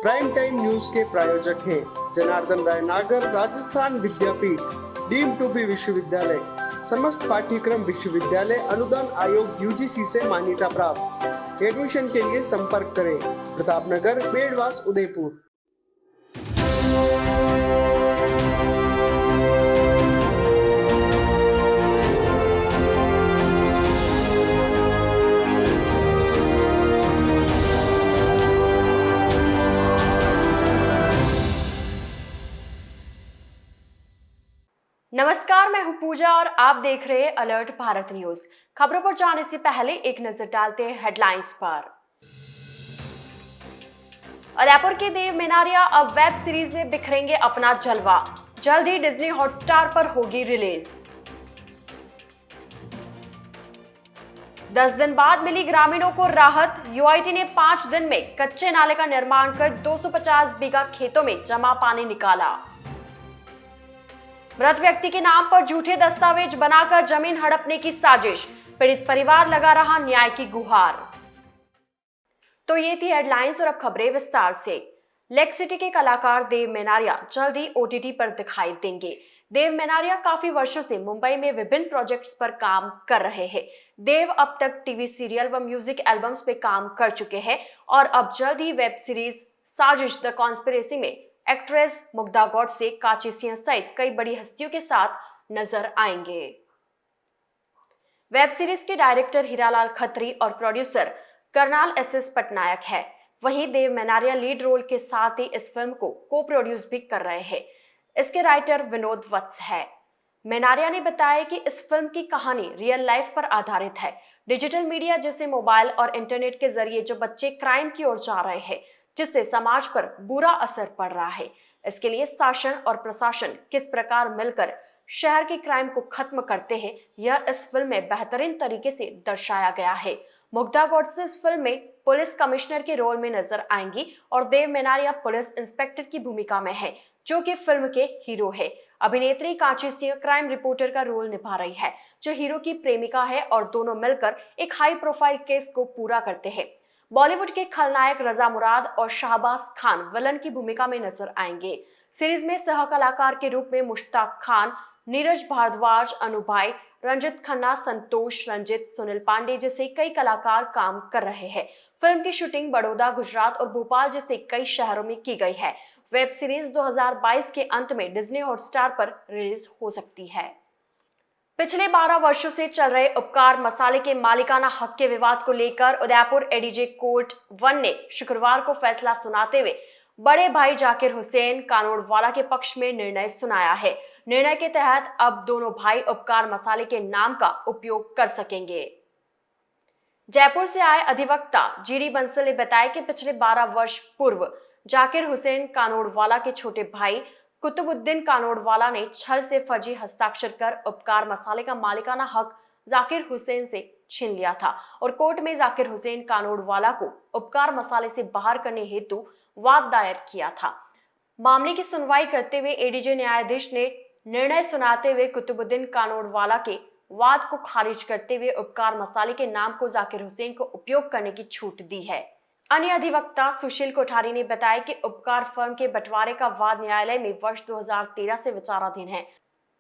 Prime time news के प्रायोजक हैं जनार्दन राय नागर, राजस्थान विद्यापीठ, डीम्ड टू बी विश्वविद्यालय, समस्त पाठ्यक्रम विश्वविद्यालय अनुदान आयोग यूजीसी से मान्यता प्राप्त। एडमिशन के लिए संपर्क करें प्रतापनगर, बेड़वास, उदयपुर। नमस्कार, मैं हूं पूजा और आप देख रहे हैं अलर्ट भारत न्यूज। खबरों पर जाने से पहले एक नजर डालते हैं हेडलाइंस पर। उदयपुर के देव मेनारिया अब वेब सीरीज में बिखरेंगे अपना जलवा, जल्द ही डिज्नी हॉटस्टार पर होगी रिलीज। 10 दिन बाद मिली ग्रामीणों को राहत, यूआईटी ने 5 दिन में कच्चे नाले का निर्माण कर 250 बीघा खेतों में जमा पानी निकाला। मृत व्यक्ति के नाम पर झूठे दस्तावेज बनाकर जमीन हड़पने की साजिश, पीड़ित परिवार लगा रहा न्याय की गुहार। तो ये थी हेडलाइंस और अब खबरें विस्तार से। लेक सिटी के कलाकार देव मेनारिया जल्द ही ओटीटी पर दिखाई देंगे। देव मेनारिया काफी वर्षों से मुंबई में विभिन्न प्रोजेक्ट्स पर काम कर रहे हैं। देव अब तक टीवी सीरियल व म्यूजिक एल्बम्स पे काम कर चुके हैं और अब जल्द ही वेब सीरीज साजिश द कॉन्स्पिरेसी में एक्ट्रेस मुग्धा गौड से काची सिंह सहित कई बड़ी हस्तियों के साथ नजर आएंगे। वेब सीरीज के डायरेक्टर हीरालाल खत्री और प्रोड्यूसर करनाल एसएस पटनायक है। वहीं देव मेनारिया लीड रोल के साथ ही इस फिल्म को को प्रोड्यूस भी कर रहे हैं। इसके राइटर विनोद वत्स है। मेनारिया ने बताया कि इस फिल्म की कहानी रियल लाइफ पर आधारित है। डिजिटल मीडिया जैसे मोबाइल और इंटरनेट के जरिए जो बच्चे क्राइम की ओर जा रहे हैं, जिससे समाज पर बुरा असर पड़ रहा है, इसके लिए शासन और प्रशासन किस प्रकार मिलकर शहर के क्राइम को खत्म करते हैं, यह इस फिल्म में बेहतरीन तरीके से दर्शाया गया है। मुग्धा गौडसे इस फिल्म में पुलिस कमिश्नर के रोल में नजर आएंगी और देव मेनारिया पुलिस इंस्पेक्टर की भूमिका में है, जो कि फिल्म के हीरो है। अभिनेत्री काची सिंह क्राइम रिपोर्टर का रोल निभा रही है, जो हीरो की प्रेमिका है और दोनों मिलकर एक हाई प्रोफाइल केस को पूरा करते हैं। बॉलीवुड के खलनायक रजा मुराद और शाहबाज खान विलन की भूमिका में नजर आएंगे। सीरीज में सह कलाकार के रूप में मुश्ताक खान, नीरज भारद्वाज, अनुभाई, रंजित खन्ना, संतोष रंजित, सुनील पांडे जैसे कई कलाकार काम कर रहे हैं। फिल्म की शूटिंग बड़ौदा, गुजरात और भोपाल जैसे कई शहरों में की गई है। वेब सीरीज 2022 के अंत में डिज्नी हॉटस्टार पर रिलीज हो सकती है। पिछले 12 वर्षों से चल रहे उपकार मसाले के मालिकाना हक के विवाद को लेकर उदयपुर एडीजे कोर्ट 1 ने शुक्रवार को फैसला सुनाते हुए बड़े भाई जाकिर हुसैन कानोड़वाला के पक्ष में निर्णय सुनाया है। निर्णय के तहत अब दोनों भाई उपकार मसाले के नाम का उपयोग कर सकेंगे। जयपुर से आए अधिवक्ता जीडी बंसल ने बताया कि पिछले 12 वर्ष पूर्व जाकिर हुसैन कानोड़वाला के छोटे भाई कुतुबुद्दीन कानोड़वाला ने छल से फर्जी हस्ताक्षर कर उपकार मसाले का मालिकाना हक जाकिर हुसैन से छीन लिया था और कोर्ट में जाकिर हुसैन कानोड़वाला को उपकार मसाले से बाहर करने हेतु वाद दायर किया था। मामले की सुनवाई करते हुए एडीजे न्यायाधीश ने निर्णय सुनाते हुए कुतुबुद्दीन कानोड़वाला के वाद को खारिज करते हुए उपकार मसाले के नाम को जाकिर हुसैन को उपयोग करने की छूट दी है। अन्य अधिवक्ता सुशील कोठारी ने बताया कि उपकार फर्म के बंटवारे का वाद न्यायालय में वर्ष 2013 से विचाराधीन है।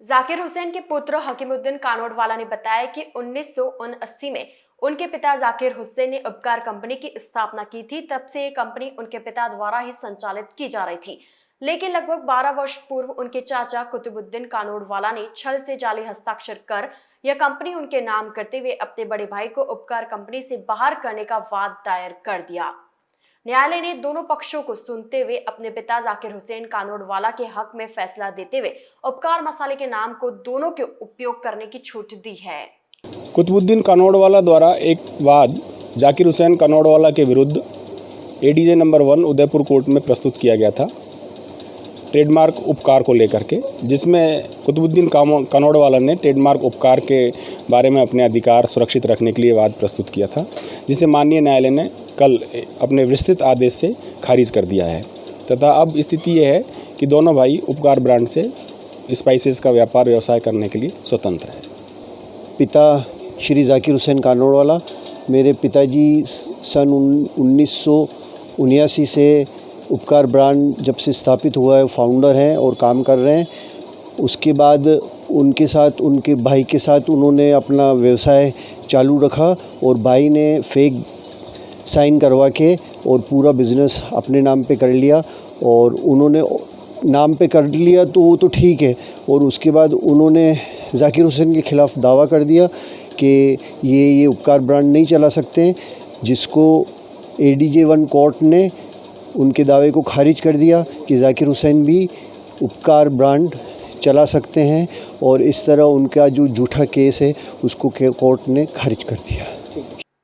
जाकिर हुसैन के पुत्र हकीमुद्दीन कानोड़वाला ने बताया कि 1979 में उनके पिता जाकिर हुसैन ने उपकार कंपनी की स्थापना की थी। तब से ये कंपनी उनके पिता द्वारा ही संचालित की जा रही थी, लेकिन लगभग 12 वर्ष पूर्व उनके चाचा कुतुबुद्दीन कानोड़वाला ने छल से जाली हस्ताक्षर कर यह कंपनी उनके नाम करते हुए अपने बड़े भाई को उपकार कंपनी से बाहर करने का वाद दायर कर दिया। न्यायालय ने दोनों पक्षों को सुनते हुए अपने पिता जाकिर हुसैन कानोड़वाला के हक में फैसला देते हुए उपकार मसाले के नाम को दोनों के उपयोग करने की छूट दी है। कुतुबुद्दीन कानोड़वाला द्वारा एक वाद जाकिर हुसैन कानोड़वाला के विरुद्ध एडीजे नंबर 1 उदयपुर कोर्ट में प्रस्तुत किया गया था, ट्रेडमार्क उपकार को लेकर के, जिसमें कुतुबुद्दीन कानोड़वाला ने ट्रेडमार्क उपकार के बारे में अपने अधिकार सुरक्षित रखने के लिए वाद प्रस्तुत किया था, जिसे माननीय न्यायालय ने कल अपने विस्तृत आदेश से खारिज कर दिया है तथा अब स्थिति यह है कि दोनों भाई उपकार ब्रांड से स्पाइसेस का व्यापार व्यवसाय करने के लिए स्वतंत्र है। पिता श्री जाकिर हुसैन कानोड़वाला, मेरे पिताजी सन 1979 से उपकार ब्रांड जब से स्थापित हुआ है, फाउंडर हैं और काम कर रहे हैं। उसके बाद उनके साथ, उनके भाई के साथ उन्होंने अपना व्यवसाय चालू रखा और भाई ने फेक साइन करवा के और पूरा बिज़नेस अपने नाम पे कर लिया। और उन्होंने नाम पे कर लिया तो वो तो ठीक है, और उसके बाद उन्होंने जाकिर हुसैन के ख़िलाफ़ दावा कर दिया कि ये उपकार ब्रांड नहीं चला सकते हैं, जिसको ADJ 1 कोर्ट ने उनके दावे को खारिज कर दिया कि जाकिर हुसैन भी उपकार ब्रांड चला सकते हैं। और इस तरह उनका जो झूठा केस है उसको कोर्ट ने खारिज कर दिया।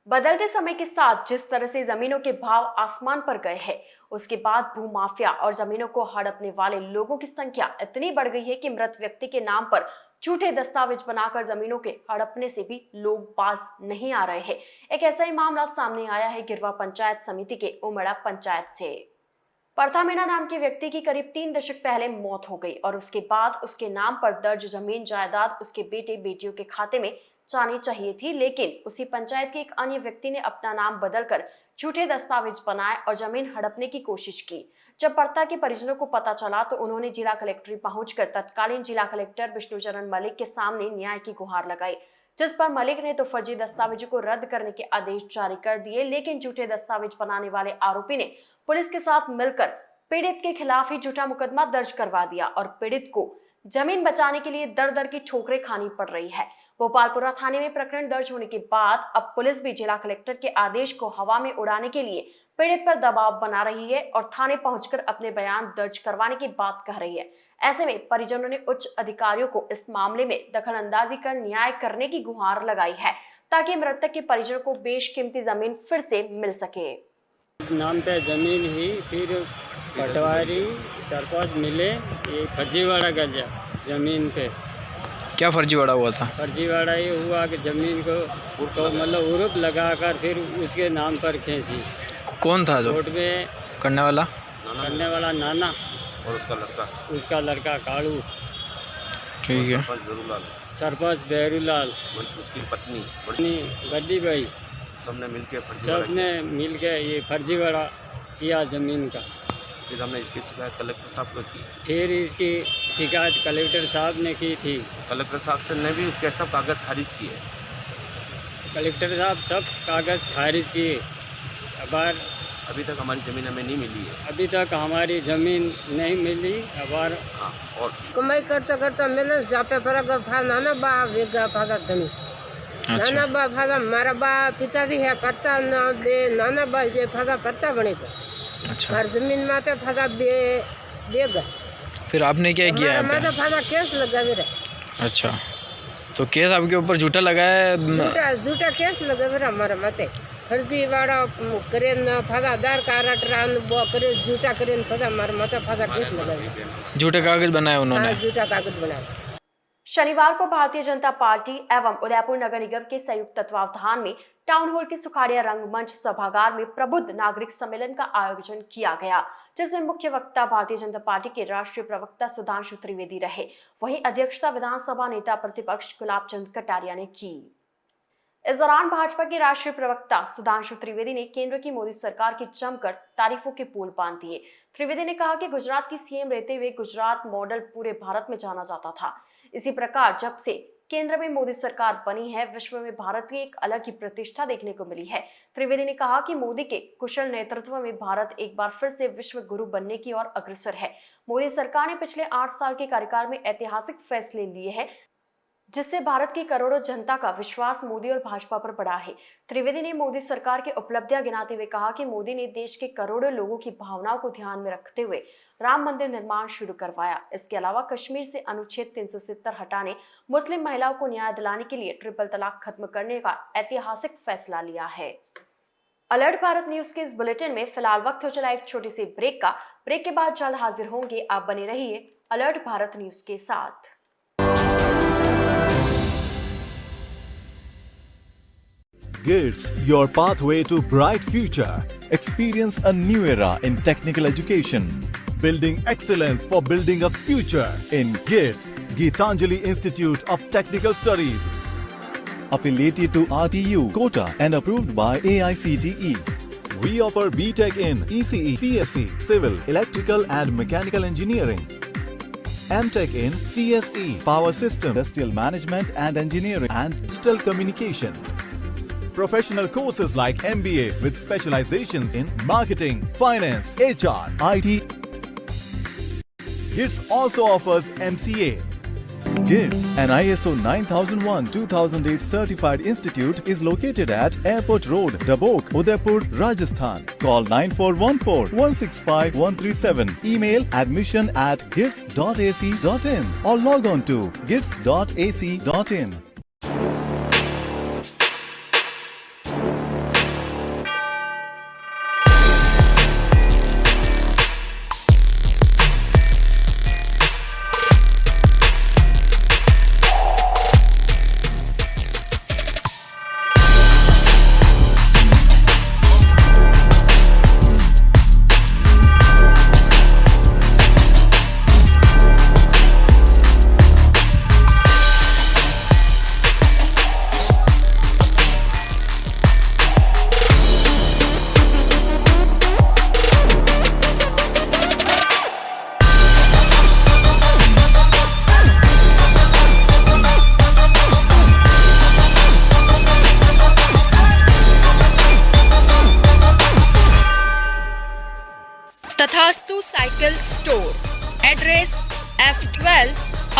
बदलते समय के साथ जिस तरह से जमीनों के भाव आसमान पर गए हैं, उसके बाद भूमाफिया और जमीनों को हड़पने वाले लोगों की संख्या इतनी बढ़ गई है कि मृत व्यक्ति के नाम पर झूठे दस्तावेज बनाकर जमीनों के हड़पने से भी लोग बाज नहीं आ रहे हैं। एक ऐसा ही मामला सामने आया है गिरवा पंचायत समिति के उमड़ा पंचायत से। परथा मीणा नाम के व्यक्ति की करीब 3 दशक पहले मौत हो गई और उसके बाद उसके नाम पर दर्ज जमीन जायदाद उसके बेटे बेटियों के खाते में जानी चाहिए थी, लेकिन उसी पंचायत के एक अन्य व्यक्ति ने अपना नाम बदलकर झूठे दस्तावेज बनाए और जमीन हड़पने की कोशिश की। जब परता के परिजनों को पता चला तो उन्होंने जिला कलेक्ट्रेट पहुंचकर तत्कालीन जिला कलेक्टर विष्णुचरण मलिक के सामने न्याय की गुहार लगाई, जिस पर मलिक ने तो फर्जी दस्तावेजों को रद्द करने के आदेश जारी कर दिए, लेकिन झूठे दस्तावेज बनाने वाले आरोपी ने पुलिस के साथ मिलकर पीड़ित के खिलाफ ही झूठा मुकदमा दर्ज करवा दिया और पीड़ित को जमीन बचाने के लिए दर दर की ठोकरें खानी पड़ रही है। भोपालपुरा थाने में प्रकरण दर्ज होने के बाद अब पुलिस भी जिला कलेक्टर के आदेश को हवा में उड़ाने के लिए पीड़ित पर दबाव बना रही है और थाने पहुंचकर अपने बयान दर्ज करवाने की बात कह रही है। ऐसे में परिजनों ने उच्च अधिकारियों को इस मामले में दखलंदाजी कर न्याय करने की गुहार लगाई है, ताकि मृतक के परिजनों को बेशकीमती जमीन फिर से मिल सके। नाम पे जमीन ही फिर पटवारी 4-5 मिले, ये फर्जीवाड़ा कर दिया जमीन पे। क्या फर्जीवाड़ा हुआ था? फर्जीवाड़ा ये हुआ कि जमीन को तो मतलब उरूप लगाकर फिर उसके नाम पर खींची। कौन था जो कोर्ट में करने वाला? नाना और उसका लड़का कालू, ठीक है। सरपंच बेरूलाल, उसकी पत्नी गड्डी भाई, सबने मिलके ये फर्जीवाड़ा किया जमीन का। फिर हमने इसकी शिकायत कलेक्टर साहब को की। फिर इसकी शिकायत कलेक्टर साहब ने की थी। कलेक्टर साहब ने भी उसके सब कागज़ खारिज किए। कलेक्टर साहब सब कागज़ खारिज किए। अभी तक हमारी ज़मीन हमें नहीं मिली है। अभी तक हमारी ज़मीन नहीं मिली। और कमाई करता करता मैंने जापे फरक नाना बा वेगा फादा धनी नाना बा फादा मारा बा पिताजी है पत्ता ना बे नाना बा जे फादा पत्ता बनेगा। अच्छा, हर जमीन माते फादा बेगा। फिर आपने क्या किया है? माता फादा केस लगा मेरा। अच्छा, तो केस आपके ऊपर झूठा लगा है? झूठा केस लगा मेरा हमारे माते। फर्जीवाड़ा करे न फादा आधार कार्ड रान बो करे झूठा करे न फादा हमारे माता फादा केस लगा। झूठे कागज बनाए उन्होंने? झूठा कागज बनाया। शनिवार को भारतीय जनता पार्टी एवं उदयपुर नगर निगम के संयुक्त तत्वावधान में टाउन हॉल के सुखाड़िया रंगमंच सभागार में प्रबुद्ध नागरिक सम्मेलन का आयोजन किया गया, जिसमें मुख्य वक्ता भारतीय जनता पार्टी के राष्ट्रीय प्रवक्ता सुधांशु त्रिवेदी रहे। वहीं अध्यक्षता विधानसभा नेता प्रतिपक्ष गुलाब चंद कटारिया ने की। इस दौरान भाजपा के राष्ट्रीय प्रवक्ता सुधांशु त्रिवेदी ने केंद्र की मोदी सरकार की जमकर तारीफों के पुल बांध दिए। त्रिवेदी ने कहा कि गुजरात की सीएम रहते हुए गुजरात मॉडल पूरे भारत में जाना जाता था। इसी प्रकार जब से केंद्र में मोदी सरकार बनी है, विश्व में भारत की एक अलग ही प्रतिष्ठा देखने को मिली है। त्रिवेदी ने कहा कि मोदी के कुशल नेतृत्व में भारत एक बार फिर से विश्व गुरु बनने की ओर अग्रसर है। मोदी सरकार ने पिछले 8 साल के कार्यकाल में ऐतिहासिक फैसले लिए हैं, जिससे भारत की करोड़ों जनता का विश्वास मोदी और भाजपा पर बढ़ा है। त्रिवेदी ने मोदी सरकार की उपलब्धियां गिनाते हुए कहा कि मोदी ने देश के करोड़ों लोगों की भावनाओं को ध्यान में रखते हुए राम मंदिर निर्माण शुरू करवाया। इसके अलावा कश्मीर से अनुच्छेद 370 हटाने, मुस्लिम महिलाओं को न्याय दिलाने के लिए ट्रिपल तलाक खत्म करने का ऐतिहासिक फैसला लिया है। अलर्ट भारत न्यूज के इस बुलेटिन में फिलहाल वक्त हो चला एक छोटी सी ब्रेक का। ब्रेक के बाद जल्द हाजिर होंगे। आप बने रहिए अलर्ट भारत न्यूज के साथ। GITS, your pathway to bright future. Experience a new era in technical education. Building excellence for building a future in GITS, Geetanjali Institute of Technical Studies. Affiliated to RTU, Kota and approved by AICTE. We offer BTech in ECE, CSE, Civil, Electrical and Mechanical Engineering. MTech in CSE, Power System, Industrial Management and Engineering and Digital Communication. Professional courses like MBA with specializations in Marketing, Finance, HR, IT. GITS also offers MCA. GITS, an ISO 9001-2008 certified institute, is located at Airport Road, Dabok, Udaipur, Rajasthan. Call 9414-165-137. Email admission@gits.ac.in or log on to gits.ac.in. Tathastu cycle store, address F12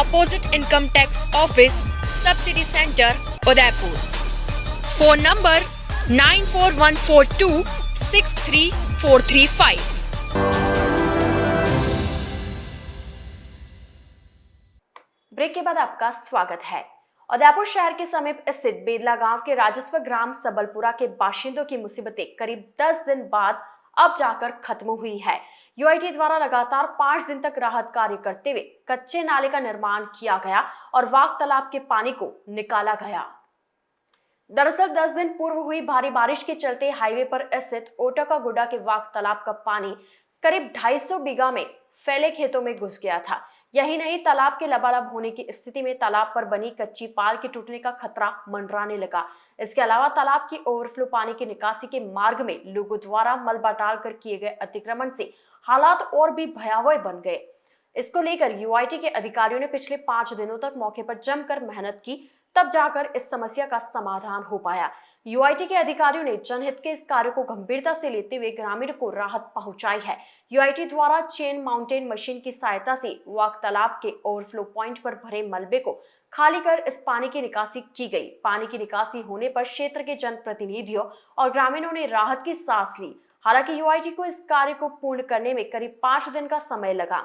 opposite income tax office, subsidy centre, Udaipur. Phone number 9414263435। Break के बाद आपका स्वागत है। उदयपुर शहर के समीप स्थित बेदला गांव के राजस्व ग्राम सबलपुरा के बाशिंदों की मुसीबतें करीब 10 दिन बाद अब जाकर खत्म हुई है। यूआईटी द्वारा लगातार 5 दिन तक राहत कार्य करते हुए कच्चे नाले का निर्माण किया गया और वाग तालाब के पानी को निकाला गया। दरअसल 10 दिन पूर्व हुई भारी बारिश के चलते हाईवे पर स्थित ओटका गुड्डा के वाग तालाब का पानी करीब 250 बीघा में फैले खेतों में घुस गया था। यही नहीं, तालाब के लबालब होने की स्थिति में तालाब पर बनी कच्ची पाल के टूटने का खतरा मंडराने लगा। इसके अलावा तालाब की ओवरफ्लो पानी की निकासी के मार्ग में लोगों द्वारा मलबा डालकर किए गए अतिक्रमण से हालात और भी भयावह बन गए। इसको लेकर यूआईटी के अधिकारियों ने पिछले 5 दिनों तक मौके पर जमकर मेहनत की, तब जाकर इस समस्या का समाधान हो पाया। यूआईटी के अधिकारियों ने जनहित के इस कार्य को गंभीरता से लेते हुए ग्रामीणों को राहत पहुंचाई है। यूआईटी द्वारा चेन माउंटेन मशीन की सहायता से वाग तालाब के ओवरफ्लो पॉइंट पर भरे मलबे को खाली कर इस पानी की निकासी की गई। पानी की निकासी होने पर क्षेत्र के जनप्रतिनिधियों और ग्रामीणों ने राहत की सांस ली। हालांकि यूआईटी को इस कार्य को पूर्ण करने में करीब 5 दिन का समय लगा।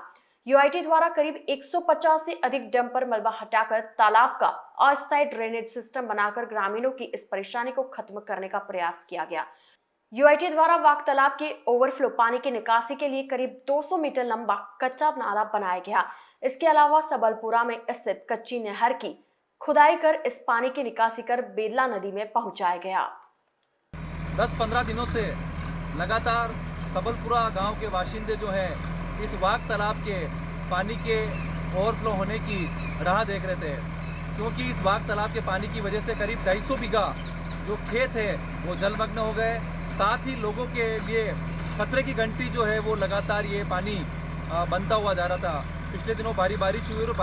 यूआईटी द्वारा करीब 150 से अधिक डंपर मलबा हटाकर तालाब का अस्थायी ड्रेनेज सिस्टम बनाकर ग्रामीणों की इस परेशानी को खत्म करने का प्रयास किया गया। यूआईटी द्वारा वाग तालाब के ओवरफ्लो पानी की निकासी के लिए करीब 200 मीटर लंबा कच्चा नाला बनाया गया। इसके अलावा सबलपुरा में स्थित कच्ची नहर की खुदाई कर इस पानी की निकासी कर बेदला नदी में पहुंचाया गया। 10-15 दिनों से लगातार सबलपुरा गांव के बाशिंदे जो हैं इस वाग तालाब के पानी के ओवरफ्लो होने की राह देख रहे थे, क्योंकि इस वाग तालाब के पानी की वजह से करीब 250 बीघा जो खेत है वो जलमग्न हो गए। साथ ही लोगों के लिए खतरे की घंटी जो है वो लगातार ये पानी बनता हुआ जा रहा था। पिछले दिनों भारी बारिश हुई और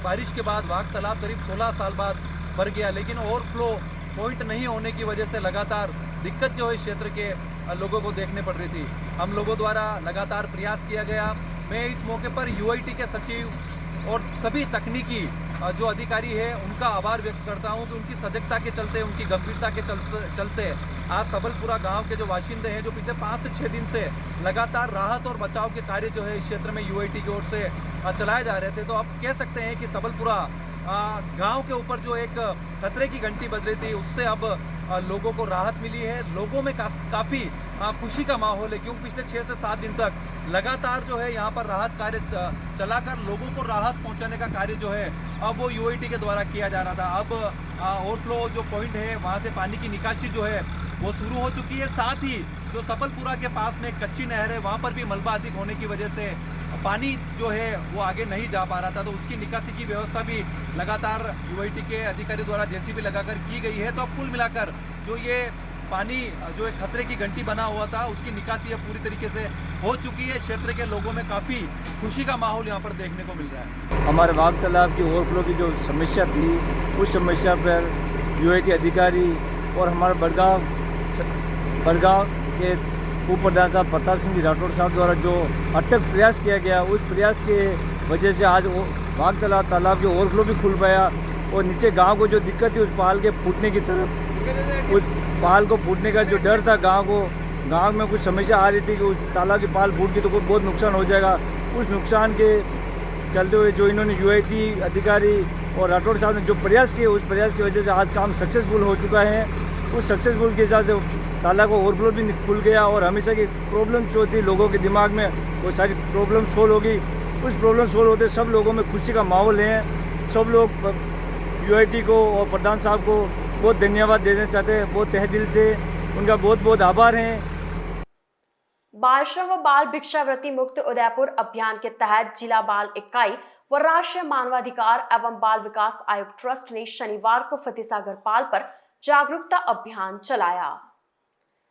बारिश के बाद वाग तालाब करीब 16 साल बाद भर गया, लेकिन ओवरफ्लो पॉइंट नहीं होने की वजह से लगातार दिक्कत जो है क्षेत्र के लोगों को देखने पड़ रही थी। हम लोगों द्वारा लगातार प्रयास किया गया। मैं इस मौके पर यूआईटी के सचिव और सभी तकनीकी जो अधिकारी है उनका आभार व्यक्त करता हूं कि उनकी सजगता के चलते, उनकी गंभीरता के चलते आज सबलपुरा गांव के जो बाशिंदे हैं जो पिछले 5 से 6 दिन से लगातार राहत और बचाव के कार्य जो है इस क्षेत्र में यूआईटी की ओर से चलाए जा रहे थे, तो अब कह सकते हैं कि सबलपुरा गांव के ऊपर जो एक खतरे की घंटी बज रही थी उससे अब लोगों को राहत मिली है। लोगों में काफ़ी खुशी का माहौल है, क्योंकि पिछले 6 से 7 दिन तक लगातार जो है यहाँ पर राहत कार्य चलाकर लोगों को राहत पहुँचाने का कार्य जो है अब वो यूआईटी के द्वारा किया जा रहा था। अब ओवरफ्लो जो पॉइंट है वहाँ से पानी की निकासी जो है वो शुरू हो चुकी है। साथ ही जो सबलपुरा के पास में एक कच्ची नहर है वहाँ पर भी मलबा अधिक होने की वजह से पानी जो है वो आगे नहीं जा पा रहा था, तो उसकी निकासी की व्यवस्था भी लगातार यूआईटी के अधिकारी द्वारा जेसीबी लगाकर की गई है। तो अब कुल मिलाकर जो ये पानी जो एक खतरे की घंटी बना हुआ था उसकी निकासी अब पूरी तरीके से हो चुकी है। क्षेत्र के लोगों में काफ़ी खुशी का माहौल यहाँ पर देखने को मिल रहा है। हमारे वाघ तालाब की ओवरफ्लो की जो समस्या थी उस समस्या पर यूआईटी अधिकारी और हमारे बड़गांव के उप प्रधान साहब प्रताप सिंह जी राठौड़ साहब द्वारा जो अथक प्रयास किया गया, उस प्रयास के वजह से आज वाघ तालाब की ओवरफ्लो भी खुल पाया और नीचे गांव को जो दिक्कत थी उस पहाड़ के फूटने की तरफ, उस पहाड़ को फूटने का जो डर था गांव में कुछ समस्या आ रही थी कि उस तालाब की पाल फूट की तो कोई बहुत नुकसान हो जाएगा। उस नुकसान के चलते हुए जो इन्होंने यूआईटी अधिकारी और राठौड़ साहब ने जो प्रयास किए, उस प्रयास की वजह से आज काम सक्सेसफुल हो चुका है। उस सक्सेसफुल के हिसाब से तालाब को ओवरफ्लो भी खुल गया और हमेशा की प्रॉब्लम जो थी लोगों के दिमाग में वो सारी प्रॉब्लम सोल्व होगी। उस प्रॉब्लम सोल्व होते सब लोगों में खुशी का माहौल है। सब लोग यूआईटी को और प्रधान साहब को बहुत धन्यवाद देना चाहते हैं, बहुत तहे दिल से उनका बहुत बहुत आभार है। बाल श्रम व बाल भिक्षावृत्ति मुक्त उदयपुर अभियान के तहत जिला बाल इकाई व राष्ट्रीय मानवाधिकार एवं बाल विकास आयोग ट्रस्ट ने शनिवार को फतेहसागर पाल पर जागरूकता अभियान चलाया।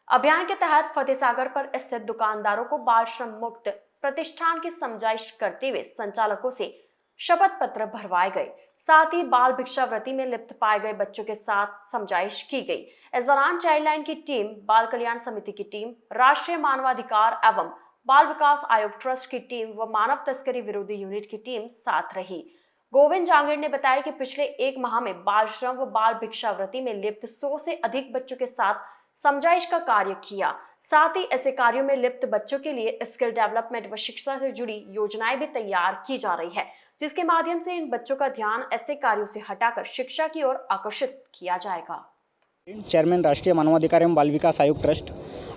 अभियान के तहत फतेहसागर पर स्थित दुकानदारों को बाल श्रम मुक्त प्रतिष्ठान की समझाइश करते हुए संचालकों से शपथ पत्र भरवाए गए। साथ ही बाल भिक्षावृत्ति में लिप्त पाए गए बच्चों के साथ समझाइश की गई। इस दौरान चाइल्ड लाइन की टीम, बाल कल्याण समिति की टीम, राष्ट्रीय मानवाधिकार एवं बाल विकास आयोग ट्रस्ट की टीम व मानव तस्करी विरोधी यूनिट की टीम साथ रही। गोविंद जांगीर ने बताया कि पिछले 1 माह में बाल श्रम व बाल भिक्षावृत्ति में लिप्त 100 से अधिक बच्चों के साथ समझाइश का कार्य किया। साथ ही ऐसे कार्यों में लिप्त बच्चों के लिए स्किल डेवलपमेंट व शिक्षा से जुड़ी योजनाएं भी तैयार की जा रही है, जिसके माध्यम से इन बच्चों का ध्यान ऐसे कार्यों से हटाकर शिक्षा की ओर आकर्षित किया जाएगा। चेयरमैन राष्ट्रीय मानवाधिकार एवं बाल विकास आयोग ट्रस्ट,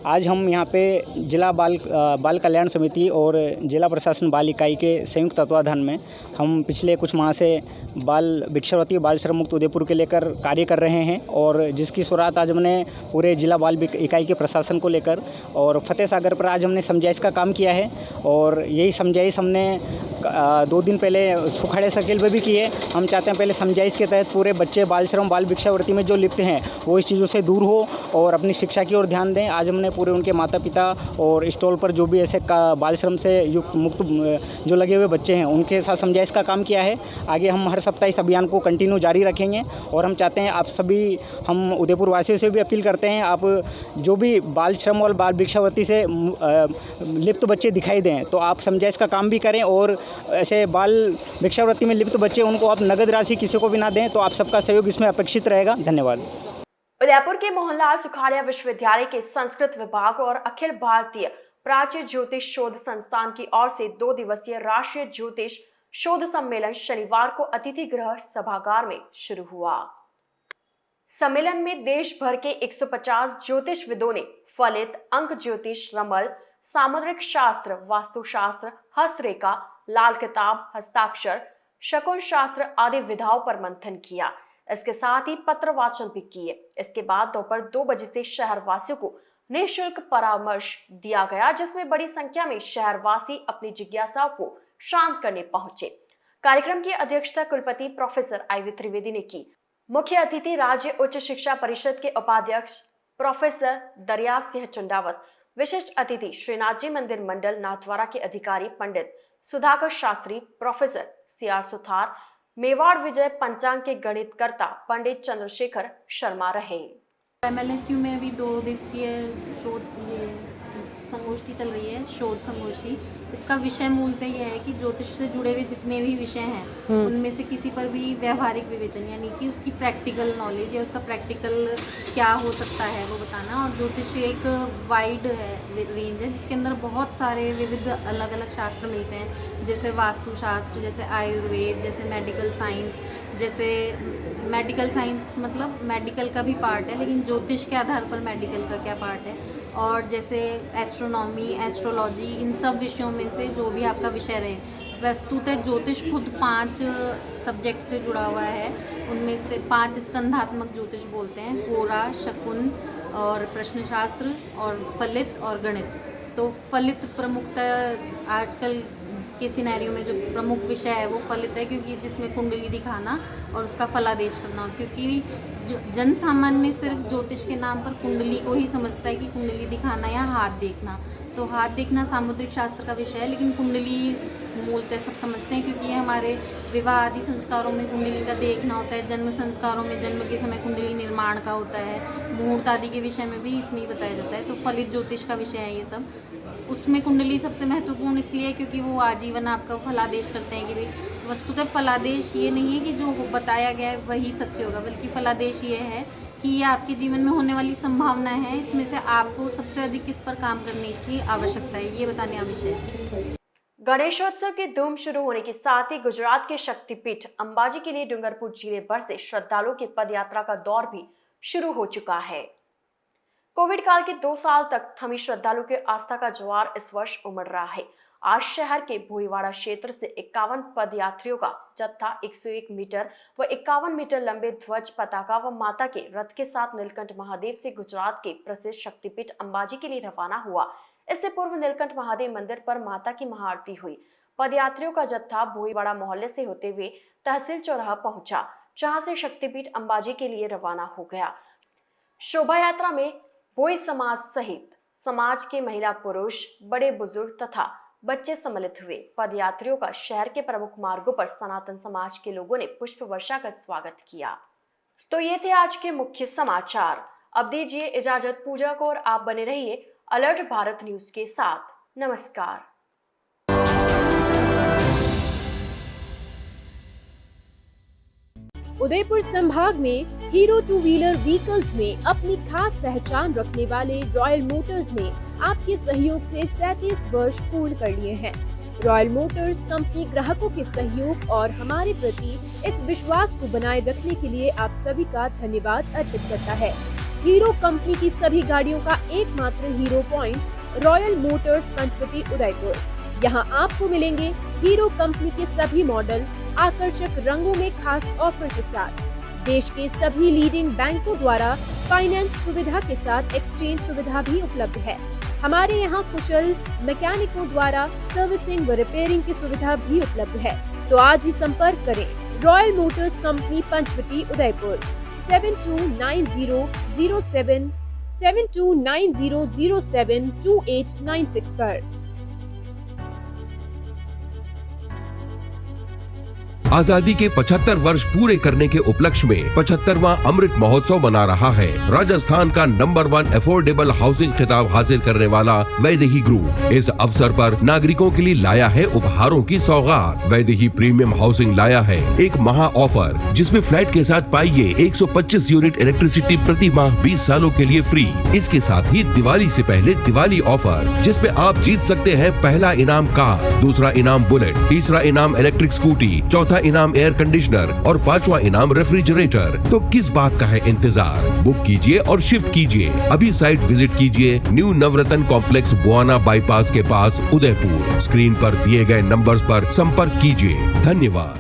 आज हम यहाँ पे जिला बाल कल्याण समिति और जिला प्रशासन बाल इकाई के संयुक्त तत्वाधान में हम पिछले कुछ माह से बाल भिक्षावृत्ति बाल श्रम मुक्त उदयपुर के लेकर कार्य कर रहे हैं और जिसकी शुरुआत आज हमने पूरे जिला बाल इकाई के प्रशासन को लेकर और फतेहसागर पर आज हमने समझाइश का काम किया है। और यही समझाइश हमने 2 दिन पहले सुखाड़े सर्किल पे भी की है। हम चाहते हैं पहले समझाइश के तहत पूरे बच्चे बाल श्रम बाल भिक्षावृत्ति में जो लिप्त हैं वो इस चीज़ों से दूर हो और अपनी शिक्षा की ओर ध्यान दें। आज हमने पूरे उनके माता पिता और स्टॉल पर जो भी ऐसे बाल श्रम से युक्त मुक्त जो लगे हुए बच्चे हैं उनके साथ समझाइश का काम किया है। आगे हम हर सप्ताह इस अभियान को कंटिन्यू जारी रखेंगे और हम चाहते हैं आप सभी, हम उदयपुर वासियों से भी अपील करते हैं, आप जो भी बाल श्रम और बाल भिक्षावृत्ति से लिप्त बच्चे दिखाई दें तो आप समझाइश का काम भी करें और ऐसे बाल भिक्षावृत्ति में लिप्त बच्चे उनको आप नगद राशि किसी को भी ना दें। तो आप सबका सहयोग इसमें अपेक्षित रहेगा। धन्यवाद। उदयपुर के मोहनलाल सुखाड़िया विश्वविद्यालय के संस्कृत विभाग और अखिल भारतीय प्राच्य ज्योतिष शोध संस्थान की ओर से 2 दिवसीय राष्ट्रीय ज्योतिष शोध सम्मेलन शनिवार को अतिथि गृह सभागार में शुरू हुआ। सम्मेलन में देश भर के 150 ज्योतिषविदों ने फलित, अंक ज्योतिष, रमल, सामुद्रिक शास्त्र, वास्तुशास्त्र, हस्तरेखा, लाल किताब, हस्ताक्षर, शकुन शास्त्र आदि विधाओं पर मंथन किया। इसके साथ ही पत्र वाचन भी किए। इसके बाद दोपहर 2 बजे से शहरवासियों को निःशुल्क परामर्श दिया गया, जिसमें बड़ी संख्या में शहरवासी अपनी जिज्ञासाओं को शांत करने पहुंचे। कार्यक्रम की अध्यक्षता कुलपति प्रोफेसर IV त्रिवेदी ने की। मुख्य अतिथि राज्य उच्च शिक्षा परिषद के उपाध्यक्ष प्रोफेसर दरियाव सिंह चुंडावत, विशिष्ट अतिथि श्रीनाथ जी मंदिर मंडल नाथद्वारा के अधिकारी पंडित सुधाकर शास्त्री, प्रोफेसर CR सुथार, मेवाड़ विजय पंचांग के गणितकर्ता पंडित चंद्रशेखर शर्मा रहे। MLSU में भी 2 दिवसीय शोध संगोष्ठी चल रही है, शोध संगोष्ठी। इसका विषय मूलतः यह है कि ज्योतिष से जुड़े हुए जितने भी विषय हैं उनमें से किसी पर भी व्यवहारिक विवेचन यानी कि उसकी प्रैक्टिकल नॉलेज या उसका प्रैक्टिकल क्या हो सकता है वो बताना। और ज्योतिष एक वाइड है, रेंज है, जिसके अंदर बहुत सारे विविध अलग अलग शास्त्र मिलते हैं, जैसे वास्तुशास्त्र, जैसे आयुर्वेद, जैसे मेडिकल साइंस। जैसे मेडिकल साइंस मतलब मेडिकल का भी पार्ट है, लेकिन ज्योतिष के आधार पर मेडिकल का क्या पार्ट है। और जैसे एस्ट्रोनॉमी, एस्ट्रोलॉजी, इन सब विषयों में से जो भी आपका विषय रहे। वस्तुतः ज्योतिष खुद 5 सब्जेक्ट से जुड़ा हुआ है। उनमें से 5 स्कंधात्मक ज्योतिष बोलते हैं, कोरा, शकुन और प्रश्नशास्त्र और फलित और गणित। तो फलित प्रमुखतः आजकल के सिनेरियो में जो प्रमुख विषय है वो फलित है, क्योंकि जिसमें कुंडली दिखाना और उसका फलादेश करना, क्योंकि जो जन सामान्य सिर्फ ज्योतिष के नाम पर कुंडली को ही समझता है कि कुंडली दिखाना या हाथ देखना। तो हाथ देखना सामुद्रिक शास्त्र का विषय है, लेकिन कुंडली मूलतः सब समझते हैं, क्योंकि ये हमारे विवाह आदि संस्कारों में कुंडली का देखना होता है, जन्म संस्कारों में जन्म के समय कुंडली निर्माण का होता है, मुहूर्त आदि के विषय में भी इसमें ही बताया जाता है। तो फलित ज्योतिष का विषय है ये सब। उसमें कुंडली सबसे महत्वपूर्ण इसलिए है क्योंकि वो आजीवन आपका फलादेश करते हैं कि भाई वस्तुतः फलादेश ये नहीं है कि जो बताया गया है वही सत्य होगा, बल्कि फलादेश ये है कि ये आपके जीवन में होने वाली संभावनाएं हैं, इसमें से आपको सबसे अधिक किस पर काम करने की आवश्यकता है, ये बताने का विषय है। गणेशोत्सव की धूम शुरू होने के साथ ही गुजरात के शक्तिपीठ अंबाजी के लिए डूंगरपुर जिले भर से श्रद्धालुओं की पदयात्रा का दौर भी शुरू हो चुका है। कोविड काल के 2 साल तक थमी श्रद्धालुओं के आस्था का ज्वार इस वर्ष उमड़ रहा है। आज शहर के भोईवाड़ा क्षेत्र से 51 पदयात्रियों का जत्था 101 मीटर व 51 मीटर लंबे ध्वज पताका व माता के रथ के साथ नीलकंठ महादेव से गुजरात के प्रसिद्ध शक्तिपीठ अंबाजी के लिए रवाना हुआ। इससे पूर्व नीलकंठ महादेव मंदिर पर माता की महाआरती हुई। पदयात्रियों का जत्था भोईवाड़ा मोहल्ले से होते हुए तहसील चौराहा पहुंचा, जहां से शक्तिपीठ अंबाजी के लिए रवाना हो गया। शोभा यात्रा में भोई समाज सहित समाज के महिला पुरुष, बड़े बुजुर्ग तथा बच्चे सम्मिलित हुए। पदयात्रियों का शहर के प्रमुख मार्गों पर सनातन समाज के लोगों ने पुष्प वर्षा कर स्वागत किया। तो ये थे आज के मुख्य समाचार। अब दीजिए इजाजत पूजा को और आप बने रहिए अलर्ट भारत न्यूज के साथ। नमस्कार। उदयपुर संभाग में हीरो 2 व्हीलर व्हीकल्स में अपनी खास पहचान रखने वाले रॉयल मोटर्स ने आपके सहयोग से 37 वर्ष पूर्ण कर लिए हैं। रॉयल मोटर्स कंपनी ग्राहकों के सहयोग और हमारे प्रति इस विश्वास को बनाए रखने के लिए आप सभी का धन्यवाद अर्पित करता है। हीरो कंपनी की सभी गाड़ियों का एकमात्र Hero point Royal Motors Panchvati Udaipur. यहाँ आपको मिलेंगे हीरो कंपनी के सभी मॉडल आकर्षक रंगों में खास ऑफर के साथ। देश के सभी लीडिंग बैंकों द्वारा फाइनेंस सुविधा के साथ एक्सचेंज सुविधा भी उपलब्ध है। हमारे यहाँ कुशल मैकेनिकों द्वारा सर्विसिंग व रिपेयरिंग की सुविधा भी उपलब्ध है। तो आज ही संपर्क करें Royal Motors company Panchvati Udaipur 7290072896 पर। आजादी के 75 वर्ष पूरे करने के उपलक्ष्य में 75वां अमृत महोत्सव मना रहा है। राजस्थान का नंबर 1 अफोर्डेबल हाउसिंग खिताब हासिल करने वाला वैदेही ग्रुप इस अवसर पर नागरिकों के लिए लाया है उपहारों की सौगात। वैदेही प्रीमियम हाउसिंग लाया है एक महा ऑफर, जिसमें फ्लैट के साथ पाइए 125 यूनिट इलेक्ट्रिसिटी प्रति माह 20 सालों के लिए फ्री। इसके साथ ही दिवाली से पहले दिवाली ऑफर, जिसमें आप जीत सकते हैं पहला इनाम कार, दूसरा इनाम बुलेट, तीसरा इनाम इलेक्ट्रिक स्कूटी, चौथा इनाम एयर कंडीशनर और 5वां इनाम रेफ्रिजरेटर। तो किस बात का है इंतजार? बुक कीजिए और शिफ्ट कीजिए। अभी साइट विजिट कीजिए न्यू नवरत्न कॉम्प्लेक्स बुआना बाईपास के पास उदयपुर। स्क्रीन पर दिए गए नंबर्स पर संपर्क कीजिए। धन्यवाद।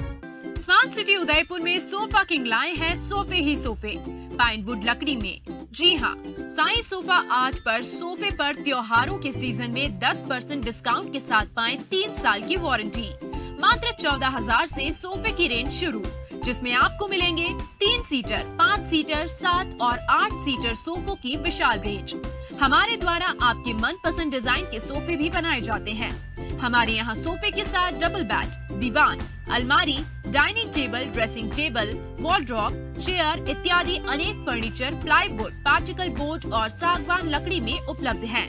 स्मार्ट सिटी उदयपुर में सोफा किंग लाए हैं सोफे ही सोफे पाइनवुड लकड़ी में। जी हाँ, साई सोफा आर्ट पर सोफे पर त्योहारों के सीजन में 10% डिस्काउंट के साथ पाएं 3 साल की वारंटी। मात्र 14,000 से सोफे की रेंज शुरू, जिसमें आपको मिलेंगे 3 सीटर, 5 सीटर, 7 और 8 सीटर सोफों की विशाल रेंज। हमारे द्वारा आपके मनपसंद डिजाइन के सोफे भी बनाए जाते हैं। हमारे यहाँ सोफे के साथ डबल बेड, दीवान, अलमारी, dining table, dressing table, wardrobe, chair इत्यादि अनेक फर्नीचर प्लाईवुड, पार्टिकल बोर्ड और सागवान लकड़ी में उपलब्ध हैं।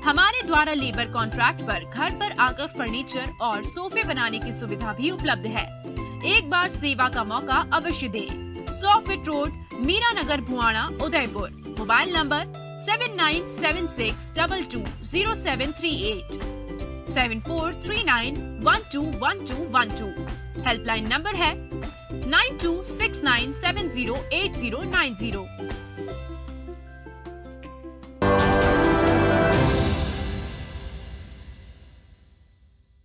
हमारे द्वारा लेबर कॉन्ट्रैक्ट पर घर पर आकर फर्नीचर और सोफे बनाने की सुविधा भी उपलब्ध है। एक बार सेवा का मौका अवश्य दें। 100 feet road, Meera Nagar, Bhuana, Udaipur. Mobile number 7976220738 7439121212। Helpline number है 9269708090।